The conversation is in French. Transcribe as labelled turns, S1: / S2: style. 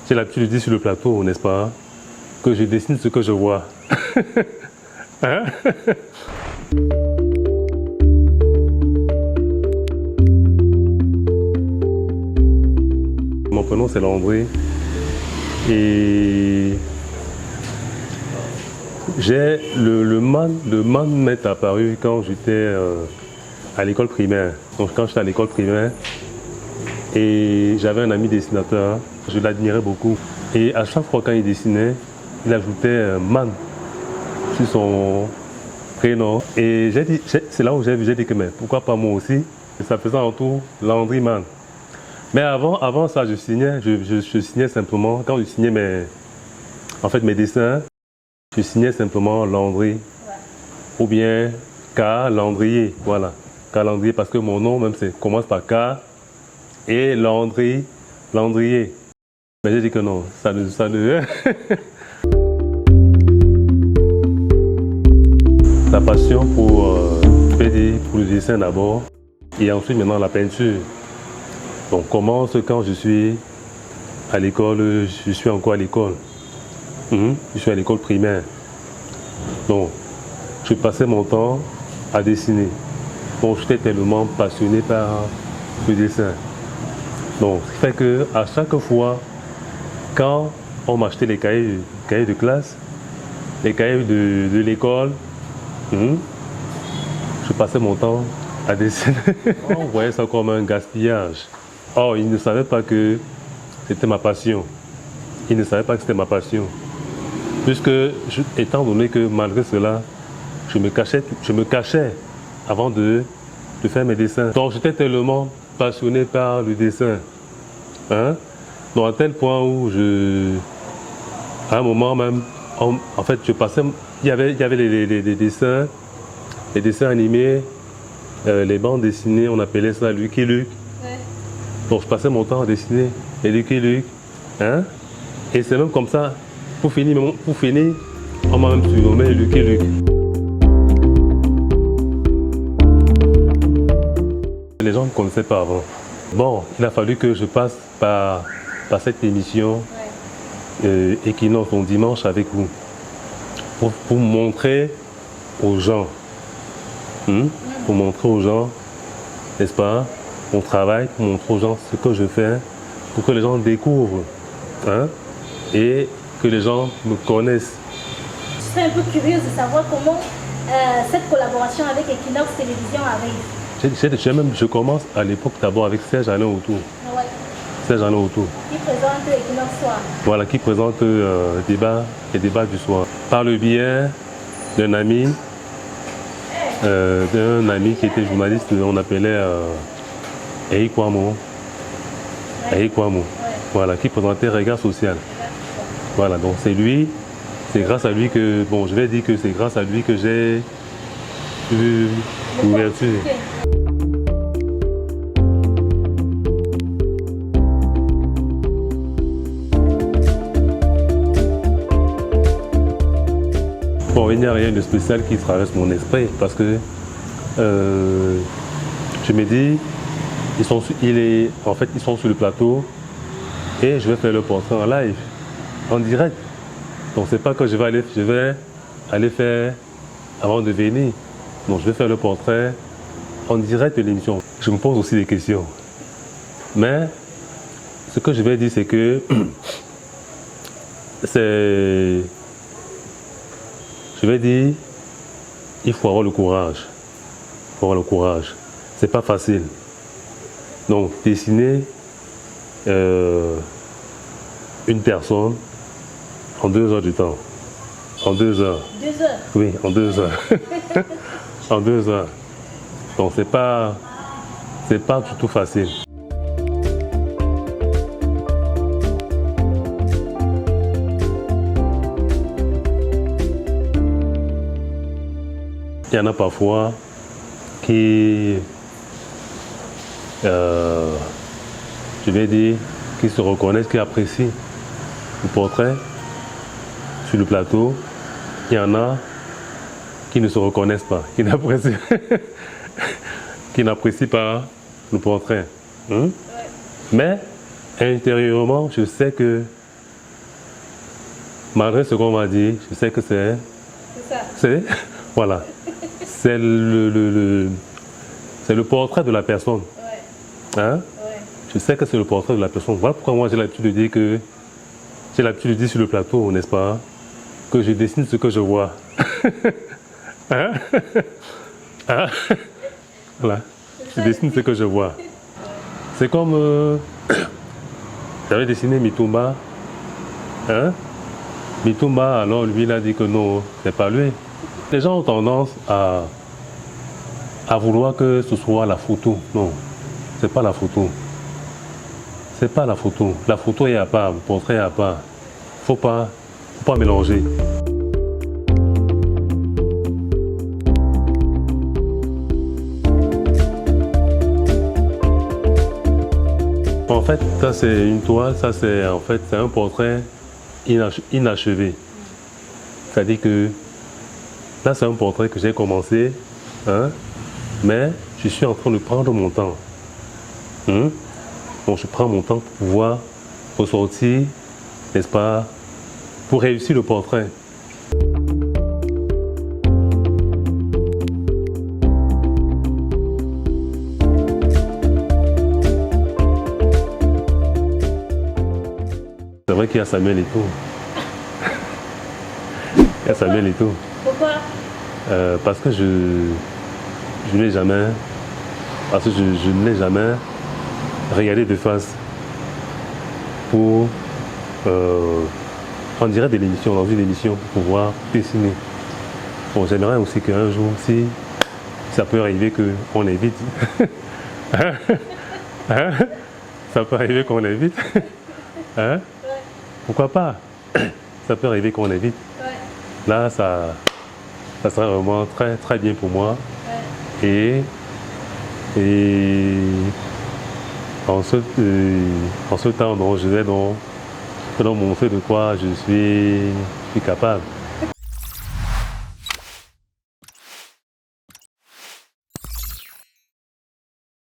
S1: J'ai l'habitude de dire sur le plateau, n'est-ce pas, que je dessine ce que je vois. Hein? Mon prénom c'est Landry et j'ai le man m'est apparu quand j'étais à l'école primaire. Donc quand j'étais à l'école primaire et j'avais un ami dessinateur, je l'admirais beaucoup. Et à chaque fois quand il dessinait, il ajoutait man sur son prénom. Et c'est là où j'ai dit que mais pourquoi pas moi aussi? Et ça faisait en tout Landry Man. Mais avant ça, je signais simplement, quand je signais mes dessins, je signais simplement Landry. Ouais. Ou bien K. Landrier, voilà. K. Landrier, parce que mon nom même commence par K et Landrier. Mais j'ai dit que non, ça ne... La passion pour le dessin d'abord et ensuite maintenant la peinture. Donc commence quand je suis à l'école, je suis encore à l'école. Je suis à l'école primaire. Donc je passais mon temps à dessiner. Donc j'étais tellement passionné par le dessin. Donc ce qui fait que à chaque fois, quand on m'achetait les cahiers de classe, les cahiers de l'école, je passais mon temps à dessiner. On voyait ça comme un gaspillage. Or, il ne savait pas que c'était ma passion. Il ne savait pas que c'était ma passion. Puisque, étant donné que malgré cela, je me cachais avant de faire mes dessins. Donc, j'étais tellement passionné par le dessin. Donc, à tel point où à un moment même, en fait, je passais, il y avait les dessins animés, les bandes dessinées, on appelait ça Lucky Luke. Ouais. Donc je passais mon temps à dessiner les Lucky Luke. Et c'est même comme ça, pour finir on m'a même surnommé Lucky Luke. Les gens ne me connaissaient pas avant. Bon, il a fallu que je passe par cette émission Equinoxe, donc dimanche avec vous. Pour montrer aux gens, n'est-ce pas, mon travail, pour montrer aux gens ce que je fais, pour que les gens découvrent, et que les gens me connaissent.
S2: Je serais un peu curieuse de savoir comment cette collaboration avec Equinoxe Télévision arrive.
S1: Je commence à l'époque d'abord avec Serge Alain Autour. Ouais. Serge Alain Autour.
S2: Qui présente Equinoxe Soir.
S1: Voilà, qui présente les débats du soir. Par le biais d'un ami qui était journaliste, on appelait Eric Kwamo. Eric Kwamo. Voilà, qui présentait Regard Social. Voilà, donc c'est grâce à lui que, bon, je vais dire que c'est grâce à lui que j'ai eu l'ouverture. Bon, il n'y a rien de spécial qui traverse mon esprit parce que je me dis, ils sont sur le plateau et je vais faire le portrait en live, en direct. Donc c'est pas que je vais aller faire avant de venir. Donc je vais faire le portrait en direct de l'émission. Je me pose aussi des questions. Mais ce que je vais dire, c'est que je vais dire, il faut avoir le courage. Il faut avoir le courage. C'est pas facile. Donc, dessiner une personne en 2 heures du temps. En 2 heures.
S2: 2 heures?
S1: Oui, en 2 heures. En 2 heures. Donc, c'est pas du tout facile. Il y en a parfois qui, je vais dire, qui se reconnaissent, qui apprécient le portrait sur le plateau. Il y en a qui ne se reconnaissent pas, qui n'apprécient pas le portrait. Mais intérieurement, je sais que Malgré ce qu'on m'a dit, je sais que
S2: C'est ça.
S1: c'est, voilà, c'est c'est le portrait de la personne.
S2: Ouais.
S1: Hein?
S2: Ouais.
S1: Je sais que c'est le portrait de la personne. Voilà pourquoi moi j'ai l'habitude de dire que, j'ai l'habitude de dire sur le plateau, n'est-ce pas, que je dessine ce que je vois. Hein? Hein? Voilà, je dessine ce que je vois. C'est comme, j'avais dessiné Mitumba. Hein? Mitumba, alors lui, il a dit que non, c'est pas lui. Les gens ont tendance à vouloir que ce soit la photo. Non, c'est pas la photo. C'est pas la photo. La photo est à part, le portrait est à part. Faut pas mélanger. En fait, ça c'est une toile, ça c'est en fait c'est un portrait inachevé. C'est-à-dire que là c'est un portrait que j'ai commencé, hein, mais je suis en train de prendre mon temps. Donc je prends mon temps pour pouvoir ressortir, n'est-ce pas, pour réussir le portrait. C'est vrai qu'il y a Samuel et tout. Il y a Samuel et tout.
S2: Pourquoi?
S1: Parce que je n'ai jamais, parce que je ne l'ai jamais regardé de face pour, on dirait de l'émission, dans une émission, pour pouvoir dessiner. Bon, j'aimerais aussi qu'un jour, si ça peut arriver qu'on évite, hein? Hein? Ça peut arriver qu'on évite, hein?
S2: Ouais.
S1: Pourquoi pas? Ça peut arriver qu'on évite.
S2: Ouais.
S1: Là, ça sera vraiment très, très bien pour moi.
S2: Ouais.
S1: Et en ce temps, donc, je vais donc montrer de quoi je suis capable.